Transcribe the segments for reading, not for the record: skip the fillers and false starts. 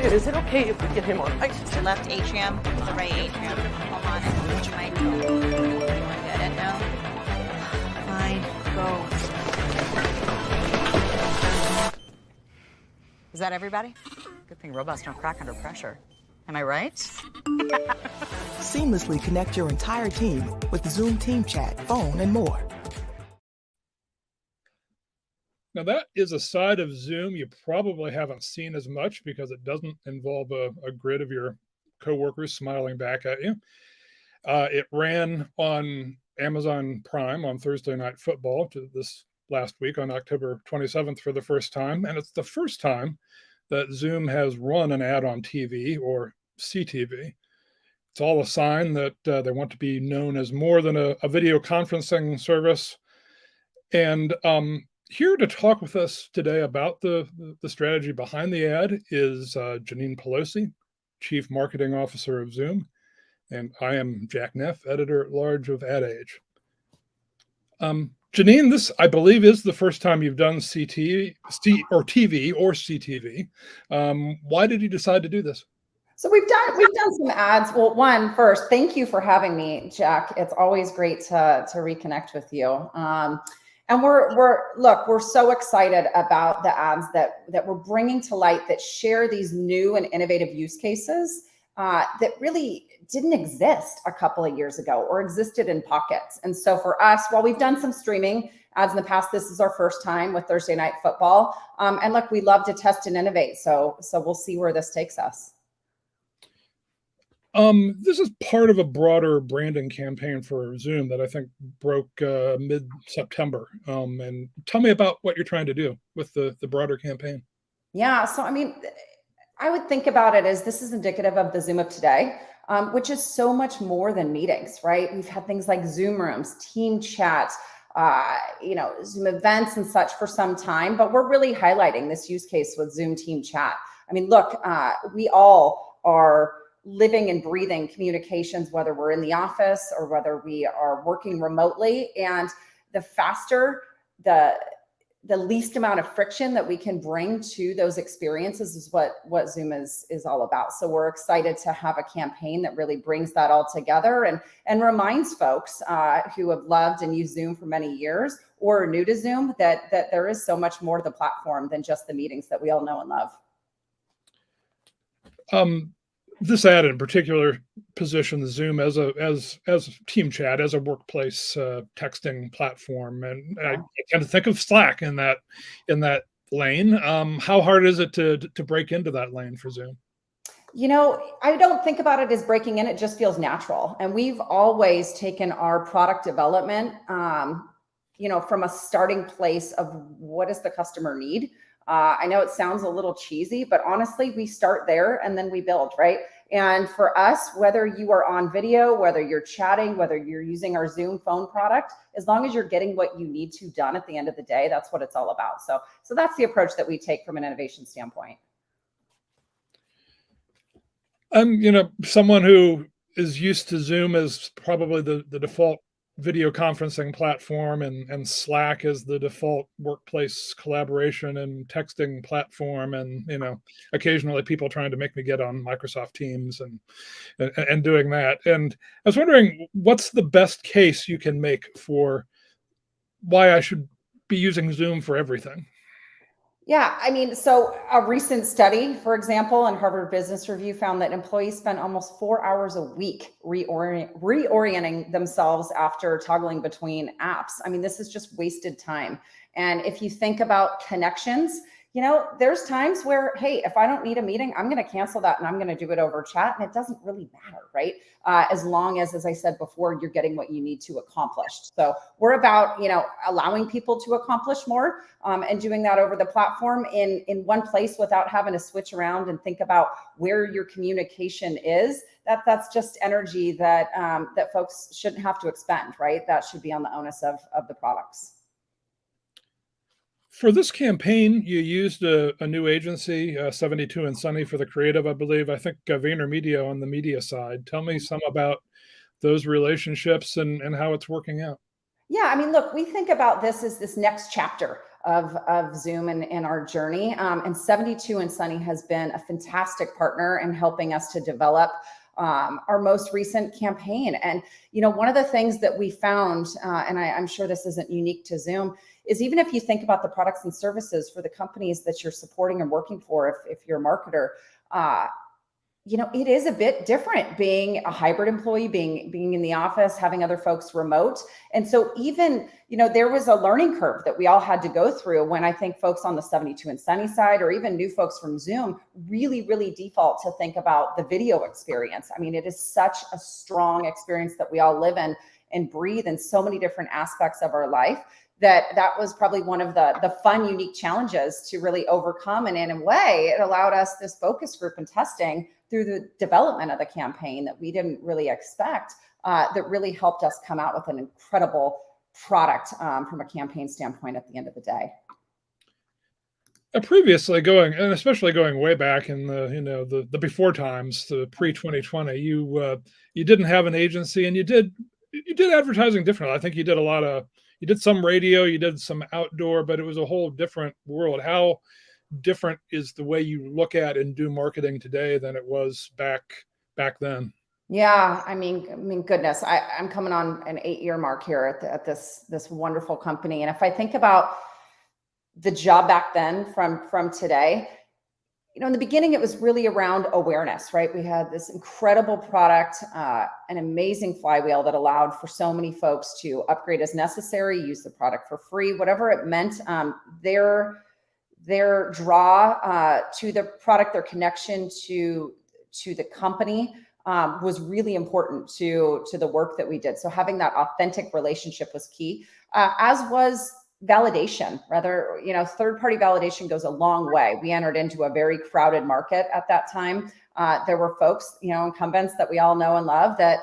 Is it okay if we get him on ice? The left atrium, the right atrium. Hold on, would you mind? You want to get it now? Fine, go. Is that everybody? Good thing robots don't crack under pressure. Am I right? Seamlessly connect your entire team with Zoom Team Chat, phone, and more. Now, that is a side of Zoom you probably haven't seen as much because it doesn't involve a grid of your coworkers smiling back at you. It ran on Amazon Prime on Thursday Night Football this last week on October 27th for the first time. And it's the first time that Zoom has run an ad on TV or CTV. It's all a sign that they want to be known as more than a video conferencing service. And here to talk with us today about the strategy behind the ad is Janine Pelosi, Chief Marketing Officer of Zoom. And I am Jack Neff, Editor-at-Large of Ad Age. Janine, this, I believe, is the first time you've done TV or CTV. Why did you decide to do this? So we've done some ads. Well, first, thank you for having me, Jack. It's always great to reconnect with you. And we're so excited about the ads that we're bringing to light that share these new and innovative use cases that really didn't exist a couple of years ago or existed in pockets. And so for us, while we've done some streaming ads in the past, this is our first time with Thursday Night Football. And look, we love to test and innovate. So we'll see where this takes us. This is part of a broader branding campaign for Zoom that I think broke mid-September. And tell me about what you're trying to do with the broader campaign. Yeah, so I mean, I would think about it as this is indicative of the Zoom of today, which is so much more than meetings, right? We've had things like Zoom rooms, team chat, Zoom events and such for some time, but we're really highlighting this use case with Zoom team chat. I mean, look, we all are living and breathing communications, whether we're in the office or whether we are working remotely. And the faster, the least amount of friction that we can bring to those experiences is what Zoom is all about. So we're excited to have a campaign that really brings that all together and reminds folks who have loved and used Zoom for many years or are new to Zoom that there is so much more to the platform than just the meetings that we all know and love. This ad in particular positions Zoom as team chat, as a workplace texting platform, and I tend to think of Slack in that lane. How hard is it to break into that lane for Zoom? You know, I don't think about it as breaking in. It just feels natural, and we've always taken our product development, from a starting place of what does the customer need. I know it sounds a little cheesy, but honestly, we start there and then we build, right? And for us, whether you are on video, whether you're chatting, whether you're using our Zoom phone product, as long as you're getting what you need to done at the end of the day, that's what it's all about. So that's the approach that we take from an innovation standpoint. Someone who is used to Zoom as probably the default video conferencing platform and Slack is the default workplace collaboration and texting platform, and occasionally people trying to make me get on Microsoft Teams and doing that. And I was wondering, what's the best case you can make for why I should be using Zoom for everything? Yeah, I mean, so a recent study, for example, in Harvard Business Review found that employees spend almost 4 hours a week reorienting themselves after toggling between apps. I mean, this is just wasted time. And if you think about connections, there's times where, hey, if I don't need a meeting, I'm going to cancel that and I'm going to do it over chat. And it doesn't really matter, right? As long as I said before, you're getting what you need to accomplish. So we're about, allowing people to accomplish more and doing that over the platform in one place without having to switch around and think about where your communication is. That's just energy that folks shouldn't have to expend, right? That should be on the onus of the products. For this campaign, you used a new agency, 72 and Sunny, for the creative, I believe. I think VaynerMedia on the media side. Tell me some about those relationships and how it's working out. Yeah, I mean, look, we think about this as this next chapter of Zoom and our journey. And 72 and Sunny has been a fantastic partner in helping us to develop our most recent campaign. And, one of the things that we found, and I'm sure this isn't unique to Zoom, is even if you think about the products and services for the companies that you're supporting and working for, if you're a marketer, it is a bit different being a hybrid employee, being in the office, having other folks remote. And so even, there was a learning curve that we all had to go through when I think folks on the 72 and Sunny side, or even new folks from Zoom, really, really default to think about the video experience. I mean, it is such a strong experience that we all live in and breathe in so many different aspects of our life, that was probably one of the fun, unique challenges to really overcome. And in a way, it allowed us this focus group and testing through the development of the campaign that we didn't really expect, that really helped us come out with an incredible product from a campaign standpoint at the end of the day. Previously and especially going way back in the before times, the pre-2020, you didn't have an agency, and you did advertising differently. I think you did some radio, you did some outdoor, but it was a whole different world. How different is the way you look at and do marketing today than it was back then? Yeah, I mean, goodness, I'm coming on an 8-year mark here at this wonderful company, and if I think about the job back then from today, in the beginning, it was really around awareness, right? We had this incredible product, an amazing flywheel that allowed for so many folks to upgrade as necessary, use the product for free, whatever it meant. Their draw to the product, their connection to the company was really important to the work that we did. So having that authentic relationship was key, as was validation. Rather, third-party validation goes a long way. We entered into a very crowded market at that time. There were folks, incumbents that we all know and love that,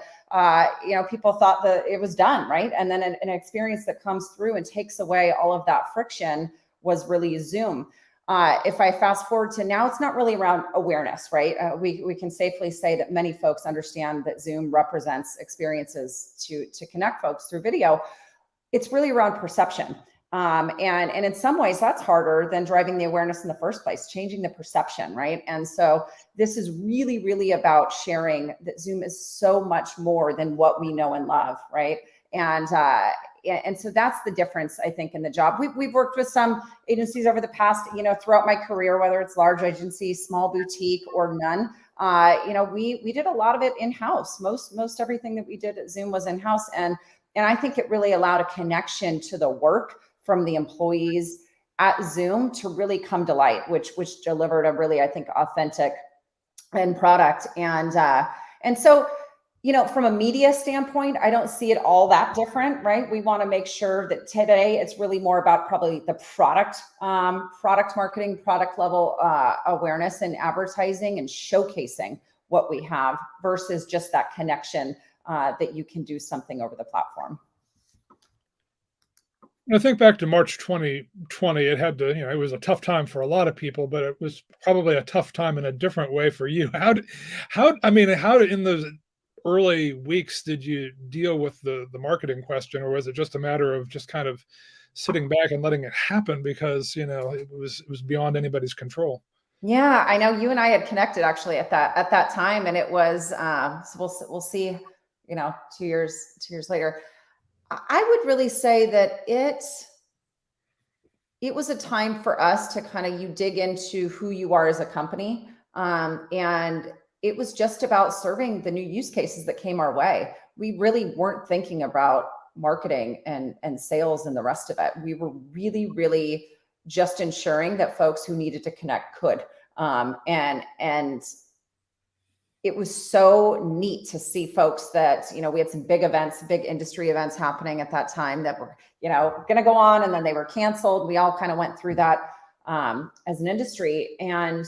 people thought that it was done, right? And then an experience that comes through and takes away all of that friction was really Zoom. If I fast forward to now, it's not really around awareness, right? We can safely say that many folks understand that Zoom represents experiences to connect folks through video. It's really around perception. And in some ways that's harder than driving the awareness in the first place, changing the perception, right? And so this is really, really about sharing that Zoom is so much more than what we know and love, right? And so that's the difference, I think, in the job. We've worked with some agencies over the past, throughout my career, whether it's large agencies, small boutique, or none. We did a lot of it in-house. Most everything that we did at Zoom was in-house, and I think it really allowed a connection to the work from the employees at Zoom to really come to light, which delivered a really, I think, authentic end product. And so, from a media standpoint, I don't see it all that different, right? We want to make sure that today it's really more about probably the product marketing, product level awareness and advertising and showcasing what we have versus just that connection that you can do something over the platform. I think back to March 2020, it had to, it was a tough time for a lot of people, but it was probably a tough time in a different way for you. How in those early weeks did you deal with the marketing question, or was it just a matter of just kind of sitting back and letting it happen because, it was beyond anybody's control? Yeah, I know you and I had connected actually at that time, and it was so we'll see, 2 years later. I would really say that it was a time for us to kind of, you dig into who you are as a company. And it was just about serving the new use cases that came our way. We really weren't thinking about marketing and sales and the rest of it. We were really, really just ensuring that folks who needed to connect could. And it was so neat to see folks that, we had some big events, big industry events happening at that time that were, going to go on, and then they were canceled. We all kind of went through that as an industry. And,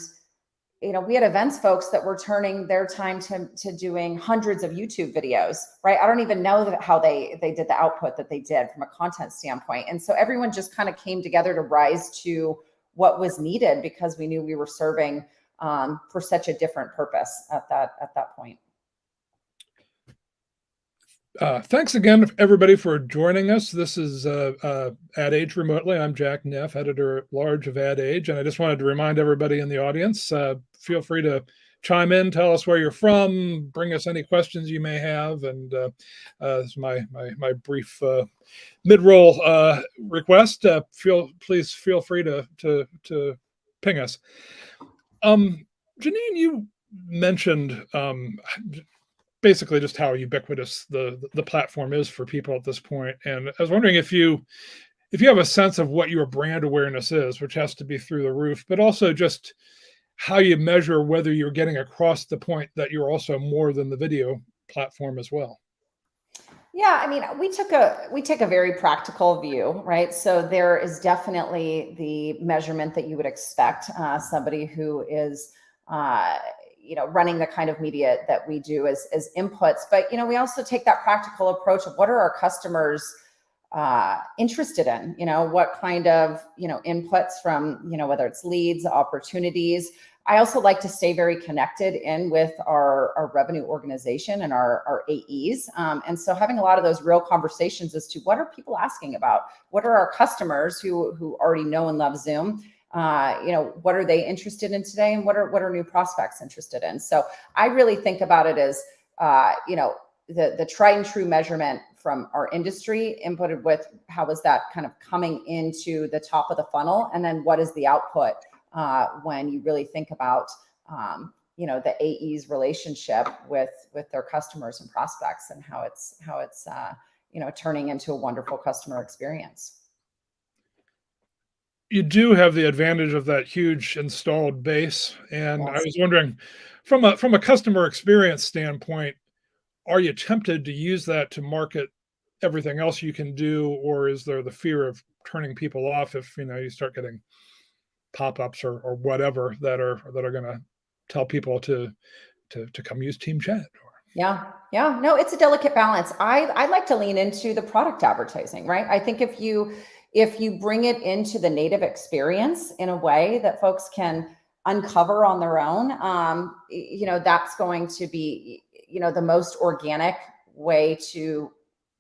we had events folks that were turning their time to doing hundreds of YouTube videos, right? I don't even know how they did the output that they did from a content standpoint. And so everyone just kind of came together to rise to what was needed because we knew we were serving for such a different purpose at that point. Thanks again, everybody, for joining us. This is Ad Age Remotely. I'm Jack Neff, editor-at-large of Ad Age, and I just wanted to remind everybody in the audience, feel free to chime in, tell us where you're from, bring us any questions you may have, and this is my brief mid-roll request. Please feel free to ping us. Janine, you mentioned basically just how ubiquitous the platform is for people at this point. And I was wondering if you have a sense of what your brand awareness is, which has to be through the roof, but also just how you measure whether you're getting across the point that you're also more than the video platform as well. Yeah, I mean, we take a very practical view, right? So there is definitely the measurement that you would expect somebody who is running the kind of media that we do as inputs. But, we also take that practical approach of what are our customers interested in, what kind of, inputs from, whether it's leads, opportunities. I also like to stay very connected in with our revenue organization and our AEs. And so having a lot of those real conversations as to what are people asking about? What are our customers who already know and love Zoom? What are they interested in today, and what are new prospects interested in? So I really think about it as, the tried and true measurement from our industry inputted with how is that kind of coming into the top of the funnel, and then what is the output when you really think about, the AE's relationship with their customers and prospects, and how it's turning into a wonderful customer experience. You do have the advantage of that huge installed base. And Yes. I was wondering, from a customer experience standpoint, are you tempted to use that to market everything else you can do, or is there the fear of turning people off if you start getting pop-ups or whatever that are going to tell people to come use Team Chat? Yeah. No, it's a delicate balance. I like to lean into the product advertising, right? I think if you bring it into the native experience in a way that folks can uncover on their own, that's going to be, the most organic way to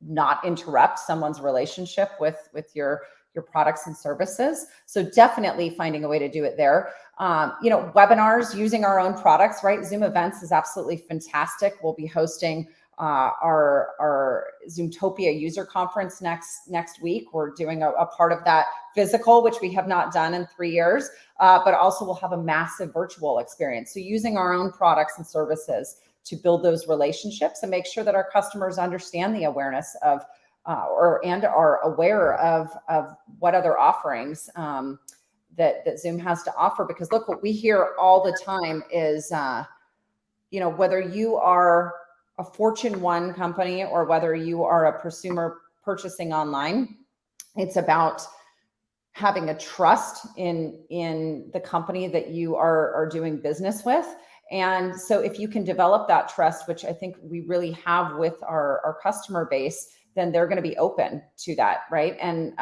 not interrupt someone's relationship with your products and services. So definitely finding a way to do it there. Webinars using our own products, right? Zoom Events is absolutely fantastic. We'll be hosting our Zoomtopia user conference next week. We're doing a part of that physical, which we have not done in 3 years, but also we'll have a massive virtual experience. So using our own products and services to build those relationships and make sure that our customers understand the awareness of and are aware of what other offerings that Zoom has to offer. Because look, what we hear all the time is, whether you are a Fortune 1 company or whether you are a prosumer purchasing online, it's about having a trust in the company that you are doing business with. And so if you can develop that trust, which I think we really have with our customer base, then they're going to be open to that, right? And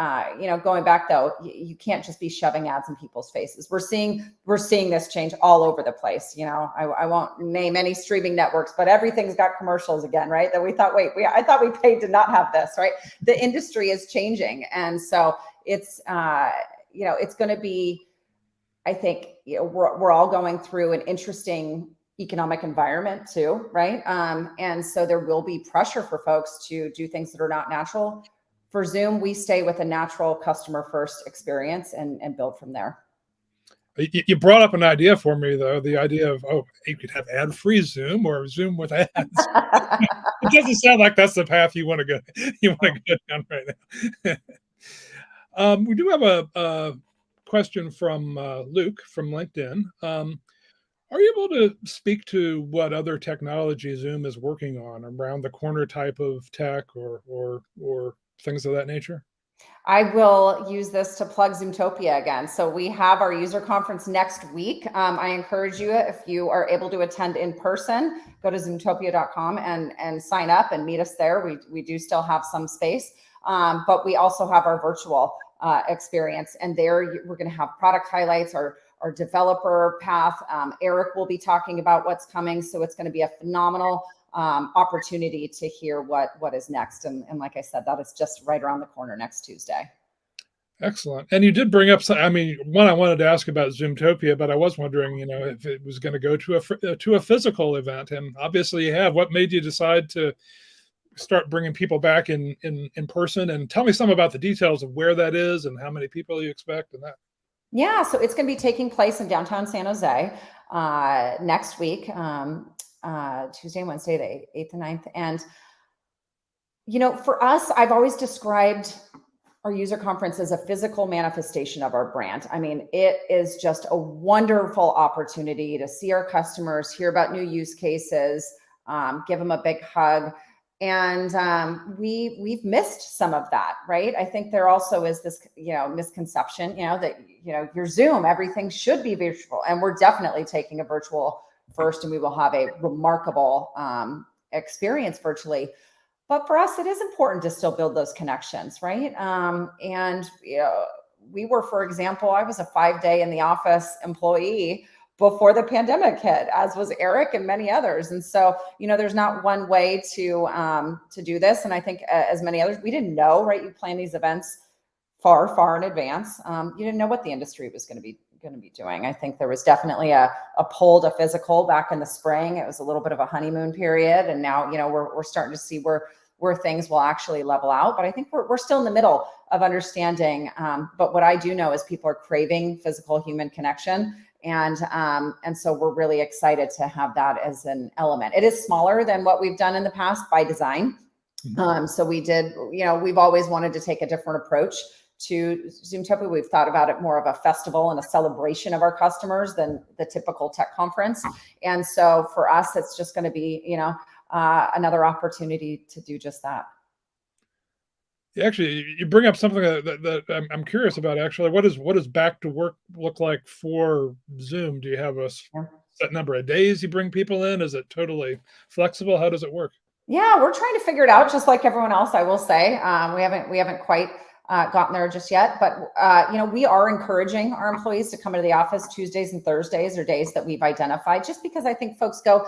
going back though, you can't just be shoving ads in people's faces. We're seeing this change all over the place. I won't name any streaming networks, but everything's got commercials again, right? That we thought, I thought we paid to not have this, right? The industry is changing, and so it's it's going to be. I think we're all going through an interesting economic environment too, right? And so there will be pressure for folks to do things that are not natural. For Zoom, we stay with a natural customer first experience and build from there. You brought up an idea for me, though, the idea of, you could have ad-free Zoom or Zoom with ads. It doesn't sound like that's the path you want to go down right now. We do have a question from Luke from LinkedIn. Are you able to speak to what other technology Zoom is working on, around the corner type of tech or things of that nature? I will use this to plug Zoomtopia again. So we have our user conference next week. I encourage you, if you are able to attend in person, go to zoomtopia.com and sign up and meet us there. We do still have some space, but we also have our virtual experience. And there we're going to have product highlights, our developer path. Eric will be talking about what's coming. So it's going to be a phenomenal opportunity to hear what is next. And like I said, that is just right around the corner next Tuesday. Excellent. And you did bring up some, I mean, one, I wanted to ask about Zoomtopia, but I was wondering, if it was going to go to a physical event, and obviously you have. What made you decide to start bringing people back in person? And tell me some about the details of where that is and how many people you expect and that. Yeah, so it's going to be taking place in downtown San Jose next week, Tuesday and Wednesday, the 8th and 9th. And, for us, I've always described our user conference as a physical manifestation of our brand. I mean, it is just a wonderful opportunity to see our customers, hear about new use cases, give them a big hug. And we've missed some of that, right? I think there also is this, misconception, that, your Zoom, everything should be virtual. And we're definitely taking a virtual first, and we will have a remarkable experience virtually. But for us, it is important to still build those connections, right? And we were, for example, I was a 5-day in the office employee before the pandemic hit, as was Eric and many others. And so, there's not one way to do this. And I think as many others, we didn't know, right? You plan these events far, far in advance. You didn't know what the industry was going to be doing. I think there was definitely a pull to physical back in the spring. It was a little bit of a honeymoon period. And now, we're starting to see where things will actually level out. But I think we're still in the middle of understanding. But what I do know is people are craving physical human connection. And so we're really excited to have that as an element. It is smaller than what we've done in the past by design. So we did, we've always wanted to take a different approach to Zoomtopia. We've thought about it more of a festival and a celebration of our customers than the typical tech conference. And so for us, it's just going to be, another opportunity to do just that. Actually, you bring up something that I'm curious about. Actually, what does back to work look like for Zoom? Do you have a set number of days you bring people in? Is it totally flexible? How does it work? Yeah, we're trying to figure it out, just like everyone else. I will say we haven't quite gotten there just yet, but we are encouraging our employees to come into the office Tuesdays and Thursdays, or days that we've identified, just because I think folks go,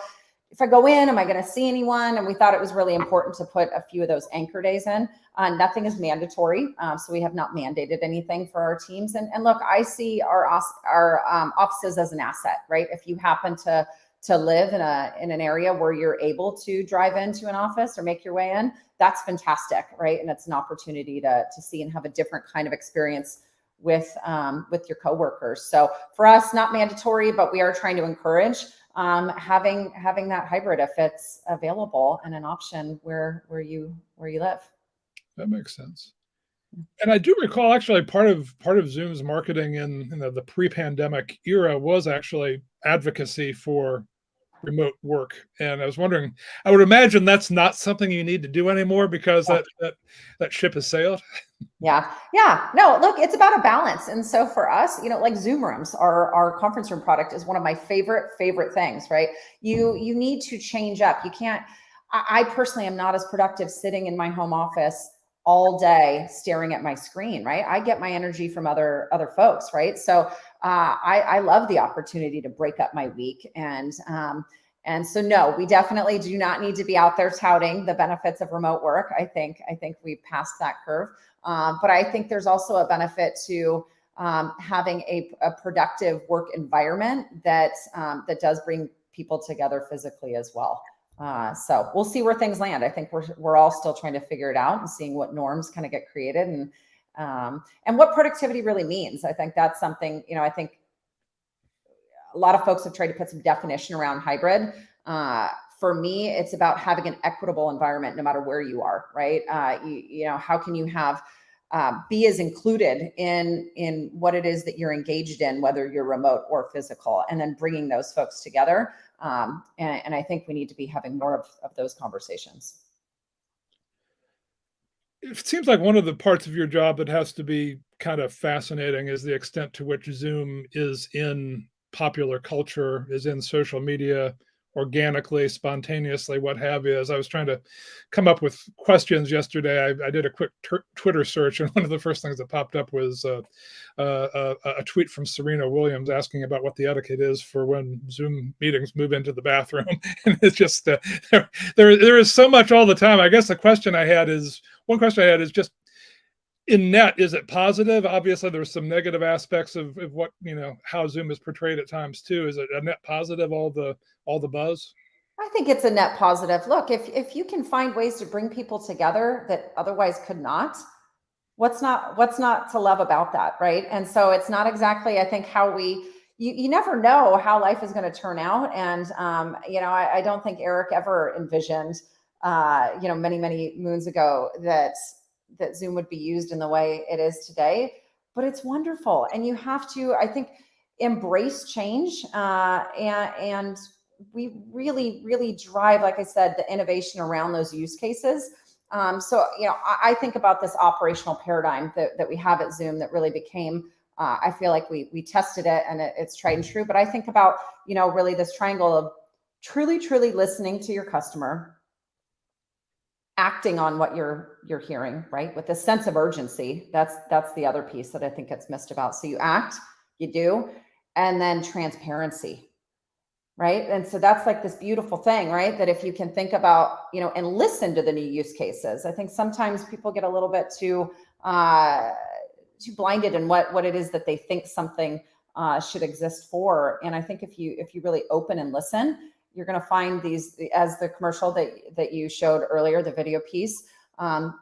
if I go in, am I going to see anyone? And we thought it was really important to put a few of those anchor days in. Nothing is mandatory, so we have not mandated anything for our teams. And look, I see our offices as an asset, right? If you happen to live in an area where you're able to drive into an office or make your way in, that's fantastic, right? And it's an opportunity to see and have a different kind of experience with your coworkers. So for us, not mandatory, but we are trying to encourage having that hybrid if it's available and an option where you live. That makes sense. And I do recall, actually, part of Zoom's marketing in the pre-pandemic era was actually advocacy for remote work. And I was wondering, I would imagine that's not something you need to do anymore, because that ship has sailed. Yeah. No, look, it's about a balance. And so for us, like Zoom rooms, our conference room product is one of my favorite things, right? You need to change up. You can't, I personally am not as productive sitting in my home office all day staring at my screen, right? I get my energy from other folks, right? So I love the opportunity to break up my week. And so no, we definitely do not need to be out there touting the benefits of remote work. I think we've passed that curve. But I think there's also a benefit to having a productive work environment that does bring people together physically as well. So we'll see where things land. I think we're all still trying to figure it out and seeing what norms kind of get created and what productivity really means. I think that's something, I think a lot of folks have tried to put some definition around hybrid. For me, it's about having an equitable environment no matter where you are, right? How can you have be as included in what it is that you're engaged in, whether you're remote or physical, and then bringing those folks together. And I think we need to be having more of those conversations. It seems like one of the parts of your job that has to be kind of fascinating is the extent to which Zoom is in popular culture, is in social media, organically, spontaneously, what have you. As I was trying to come up with questions yesterday, I did a quick Twitter search, and one of the first things that popped up was a tweet from Serena Williams asking about what the etiquette is for when Zoom meetings move into the bathroom. And it's just there is so much all the time. I guess one question I had is just, in net, is it positive? Obviously, there's some negative aspects of what, how Zoom is portrayed at times too. Is it a net positive, all the buzz? I think it's a net positive. Look, if you can find ways to bring people together that otherwise could not, what's not to love about that, right? And so it's not exactly, I think, how you never know how life is going to turn out. And I don't think Eric ever envisioned many moons ago that Zoom would be used in the way it is today, but it's wonderful. And you have to, I think, embrace change. And we really drive, like I said, the innovation around those use cases. I think about this operational paradigm that we have at Zoom that really became, I feel like we tested it and it's tried and true. But I think about, really this triangle of truly listening to your customer, acting on what you're hearing, right? With a sense of urgency. That's the other piece that I think gets missed about. So you act, you do, and then transparency, right? And so that's like this beautiful thing, right? That if you can think about, and listen to the new use cases. I think sometimes people get a little bit too blinded in what it is that they think something should exist for. And I think if you really open and listen, you're going to find these, as the commercial that you showed earlier, the video piece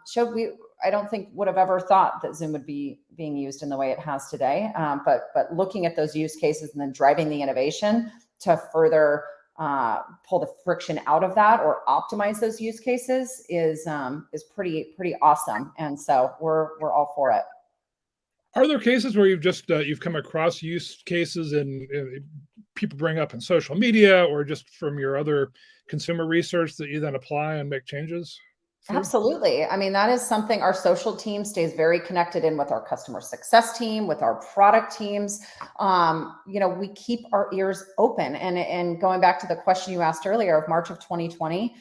showed, I don't think would have ever thought that Zoom would be being used in the way it has today. But looking at those use cases and then driving the innovation to further pull the friction out of that or optimize those use cases is pretty awesome. And so we're all for it. Are there cases where you've come across use cases and people bring up in social media or just from your other consumer research that you then apply and make changes? Absolutely. I mean, that is something our social team stays very connected in with our customer success team, with our product teams. We keep our ears open. And going back to the question you asked earlier of March of 2020,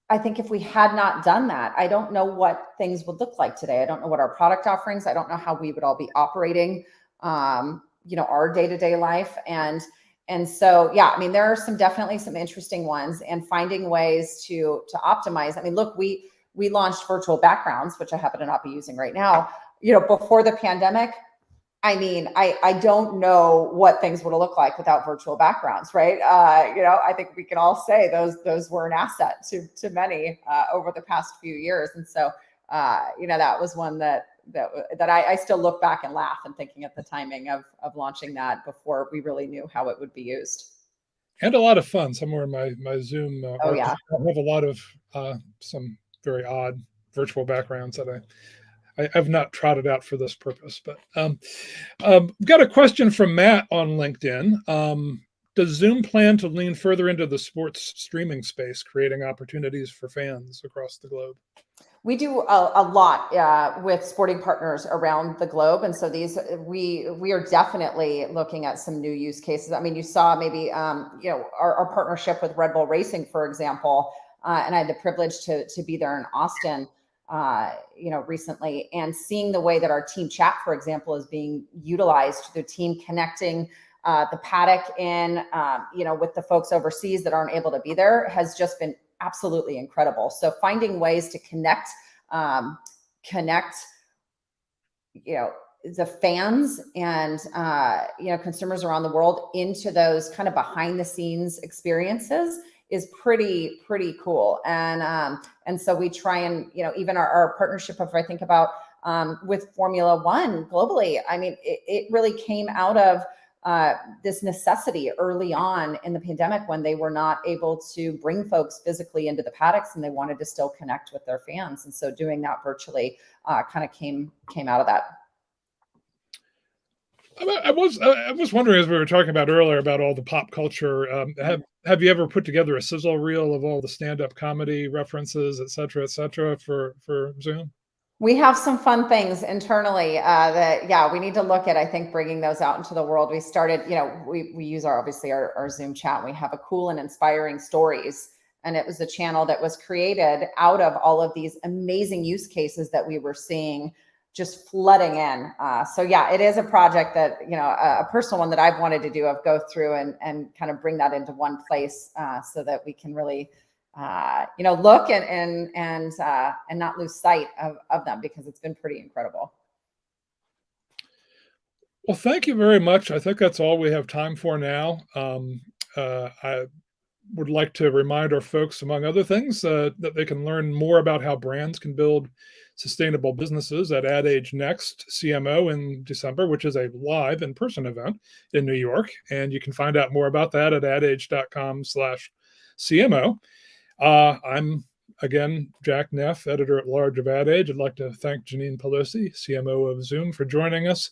I think if we had not done that, I don't know what things would look like today. I don't know what our product offerings, I don't know how we would all be operating, our day-to-day life. And so, yeah, I mean, there are definitely some interesting ones, and finding ways to optimize. I mean, look, we launched virtual backgrounds, which I happen to not be using right now, before the pandemic. I mean, I don't know what things would look like without virtual backgrounds, right? I think we can all say those were an asset to many over the past few years. And so, that was one that I still look back and laugh, and thinking at the timing of launching that before we really knew how it would be used. And a lot of fun. Somewhere in my Zoom, Oh yeah, I have a lot of some very odd virtual backgrounds that I've not trotted out for this purpose. But got a question from Matt on LinkedIn. Does Zoom plan to lean further into the sports streaming space, creating opportunities for fans across the globe? We do a lot with sporting partners around the globe, and so we are definitely looking at some new use cases. I mean, you saw maybe our partnership with Red Bull Racing, for example, and I had the privilege to be there in Austin, recently, and seeing the way that our team chat, for example, is being utilized, the team connecting the paddock in, with the folks overseas that aren't able to be there, has just been absolutely incredible. So finding ways to connect, the fans and, consumers around the world into those kind of behind the scenes experiences is pretty cool. And so we try and, even our partnership, if I think about with Formula One globally, I mean, it really came out of this necessity early on in the pandemic, when they were not able to bring folks physically into the paddocks and they wanted to still connect with their fans. And so doing that virtually kind of came out of that. I was wondering, as we were talking about earlier about all the pop culture, have you ever put together a sizzle reel of all the stand-up comedy references, et cetera, for Zoom? We have some fun things internally that, yeah, we need to look at, I think, bringing those out into the world. We started, we use obviously our Zoom chat. We have a cool and inspiring stories. And it was a channel that was created out of all of these amazing use cases that we were seeing just flooding in. So yeah, it is a project that, a personal one that I've wanted to do, of go through and kind of bring that into one place so that we can really look and not lose sight of them, because it's been pretty incredible. Well, thank you very much. I think that's all we have time for now. I would like to remind our folks, among other things, that they can learn more about how brands can build sustainable businesses at Ad Age Next CMO in December, which is a live in-person event in New York. And you can find out more about that at adage.com/CMO. I'm, again, Jack Neff, editor-at-large of Ad Age. I'd like to thank Janine Pelosi, CMO of Zoom, for joining us.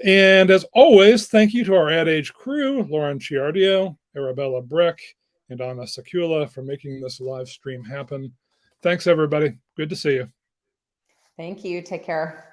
And as always, thank you to our Ad Age crew, Lauren Ciardio, Arabella Brick, and Anna Sakula, for making this live stream happen. Thanks, everybody. Good to see you. Thank you. Take care.